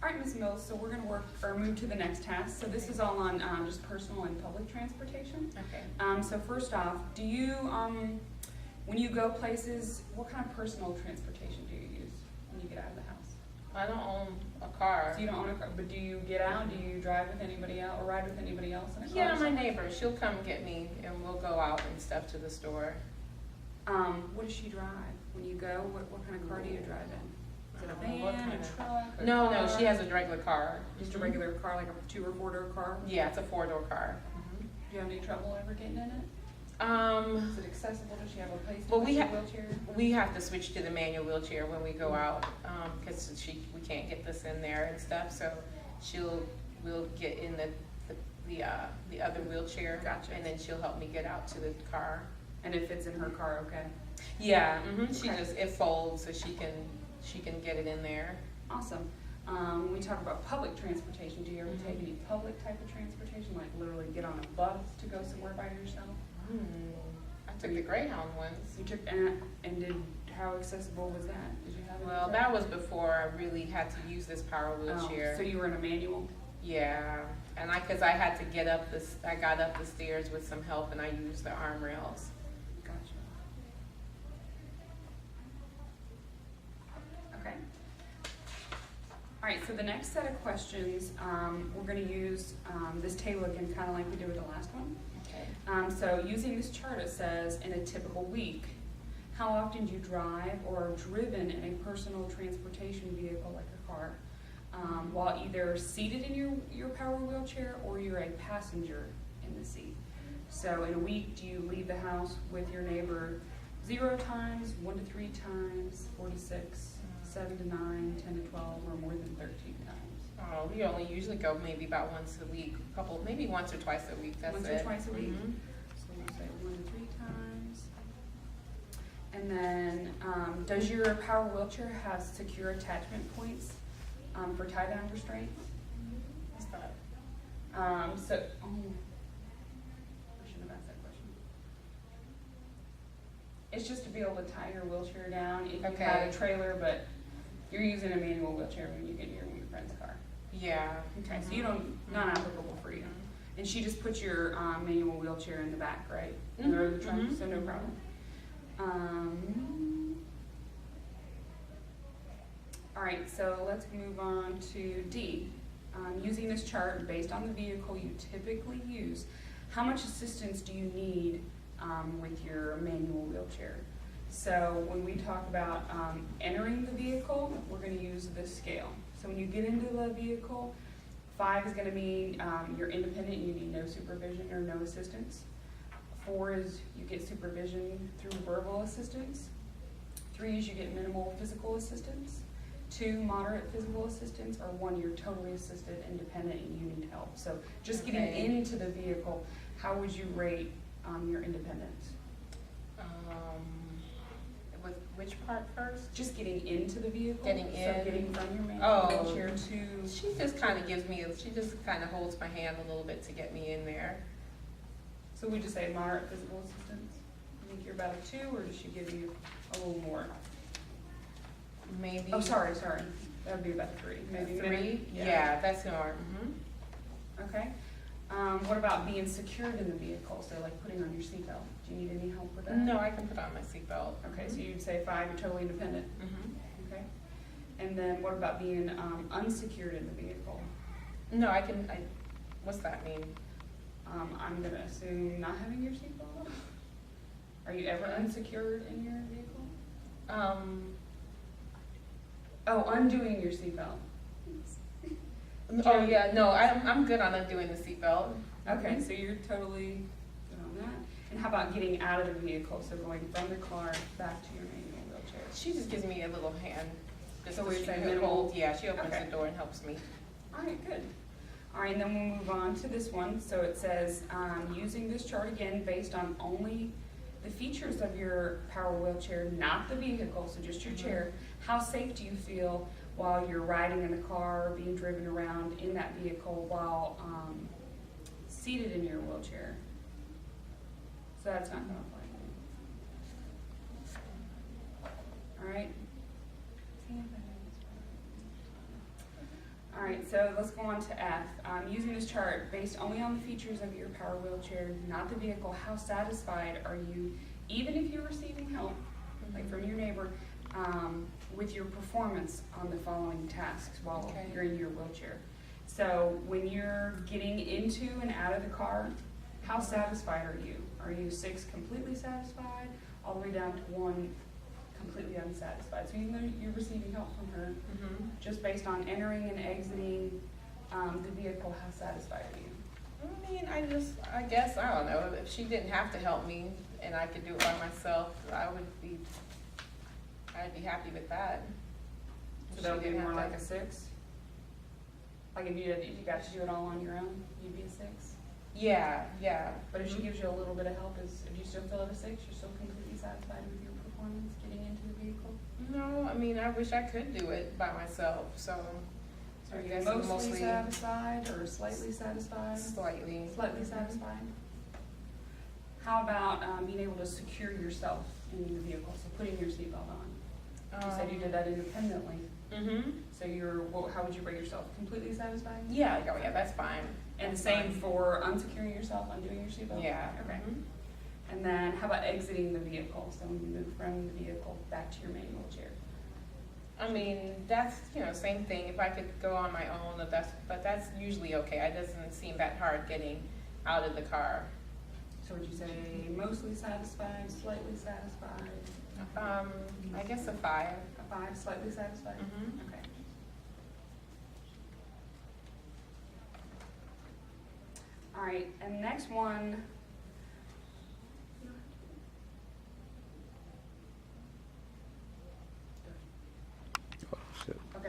All right, Ms. Mills, so we're gonna work, or move to the next task. So this is all on, just personal and public transportation. Okay. So first off, do you, when you go places, what kind of personal transportation do you use when you get out of the house? I don't own a car. So you don't own a car, but do you get out, do you drive with anybody else, or ride with anybody else in a car? Yeah, or my something? neighbor, she'll come get me and we'll go out and stuff to the store. What does she drive? When you go, what kind of car do you drive in? Is it a What van, kind a of- truck, a No, car? she has a regular car. Just a regular car, like a 2 or 4 door car? Yeah, it's a 4-door car. Do you have any trouble ever getting in it? Is it accessible? Does she have a place to Well, put we your ha- wheelchair? We have to switch to the manual wheelchair when we go out, because we can't get this in there and stuff, so we'll get in the other wheelchair. Gotcha. And then she'll help me get out to the car. And if it's in her car, okay. Yeah, she Okay. it folds so she can get it in there. Awesome. When we talk about public transportation, do you ever take any public type of transportation, like literally get on a bus to go somewhere by yourself? I took the Greyhound once. You took, and did, how accessible was that? Did you have it? Well, that was before I really had to use this power wheelchair. So you were in a manual? Yeah, and because I had to get up I got up the stairs with some help, and I used the arm rails. Gotcha. Okay. All right, so the next set of questions, we're gonna use this table again, kind of like we did with the last one. Okay. So using this chart, it says, in a typical week, how often do you drive or are driven in a personal transportation vehicle like a car, while either seated in your power wheelchair or you're a passenger in the seat? So in a week, do you leave the house with your neighbor 0 times, 1 to 3 times, 4 to 6, 7 to 9, 10 to 12, or more than 13 times? Oh, we only usually go maybe about once a week, maybe once or twice a week. That's Once it. or twice a week? Mhm. So we'll say 1 to 3 times. And then, does your power wheelchair have secure attachment points for tie-down restraints? What's that? I shouldn't have asked that question. It's just to be able to tie your wheelchair down if you have Okay. a trailer, but you're using a manual wheelchair when you get in your friend's car. Yeah. Okay, so you don't, not applicable for you. And she just puts your manual wheelchair in the back, right? In the road of the trunk, so no problem. All right, so let's move on to D. Using this chart based on the vehicle you typically use, how much assistance do you need with your manual wheelchair? So when we talk about entering the vehicle, we're going to use this scale. So when you get into the vehicle, 5 is going to mean you're independent, you need no supervision or no assistance. 4 is you get supervision through verbal assistance. 3 is you get minimal physical assistance. 2, moderate physical assistance, or 1, you're totally assisted, independent, and you need help. So just getting Okay. into the vehicle, how would you rate your independence? With which part first? Just getting into the vehicle. Getting So in. getting from your manual Oh. wheelchair to. She just kind of holds my hand a little bit to get me in there. So we just say moderate physical assistance. You think you're about a 2, or does she give you a little more? Maybe. Oh, sorry. That would be about 3. Maybe 3? minimum? Yeah, that's more. Okay. What about being secured in the vehicle? So like putting on your seatbelt. Do you need any help with that? No, I can put on my seatbelt. Okay, so you'd say 5, you're totally independent. Okay. And then what about being unsecured in the vehicle? No, what's that mean? I'm gonna assume not having your seatbelt on. Are you ever unsecured in your vehicle? Oh, undoing your seatbelt. Oh yeah, no, I'm good on undoing the seatbelt. Okay, so you're totally good on that. And how about getting out of the vehicle? So going from the car back to your manual wheelchair. She just gives me a little hand. Just So so we she say can minimal? hold. Yeah, she opens Okay. the door and helps me. All right, good. All right, and then we'll move on to this one. So it says, using this chart again based on only the features of your power wheelchair, not the vehicle, so just your chair, how safe do you feel while you're riding in the car, being driven around in that vehicle while seated in your wheelchair? So that's not going to apply. All right. All right, so let's go on to F. Using this chart, based only on the features of your power wheelchair, not the vehicle, how satisfied are you, even if you're receiving help, like from your neighbor, with your performance on the following tasks while Okay. you're in your wheelchair? So when you're getting into and out of the car, how satisfied are you? Are you 6 completely satisfied, all the way down to 1 completely unsatisfied? So even though you're receiving help from her, just based on entering and exiting the vehicle, how satisfied are you? I mean, I guess, I don't know, if she didn't have to help me and I could do it by myself, I'd be happy with that. So If that she would be didn't more have like to- a 6? Like if you got to do it all on your own, you'd be a 6? Yeah, yeah. But if she gives you a little bit of help, if you still feel it a 6, you're still completely satisfied with your performance getting into the vehicle? No, I mean, I wish I could do it by myself, so So I are you guess mostly satisfied or slightly satisfied? slightly. Slightly satisfied? How about being able to secure yourself in the vehicle, so putting your seatbelt on? You said you did that independently, Mm-hmm. so how would you rate yourself? Completely satisfied? Yeah, oh yeah, that's fine. And That's same fine. for unsecuring yourself, undoing your seatbelt? Yeah. Okay. Mhm. And then how about exiting the vehicle? So when you move from the vehicle back to your manual chair? I mean, that's, same thing, if I could go on my own, but that's usually okay. It doesn't seem that hard getting out of the car. So would you say mostly satisfied, slightly satisfied? I guess a 5. A 5, slightly satisfied? Mhm. Okay. All right, and next one,